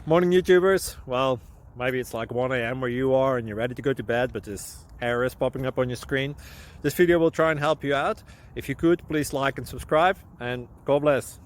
Morning YouTubers. Well, maybe it's like 1 a.m. where you are and you're ready to go to bed, but this error is popping up on your screen. This video will try and help you out. If you could, please like and subscribe, and God bless.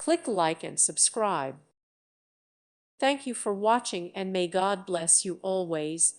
Click like and subscribe. Thank you for watching, and may God bless you always.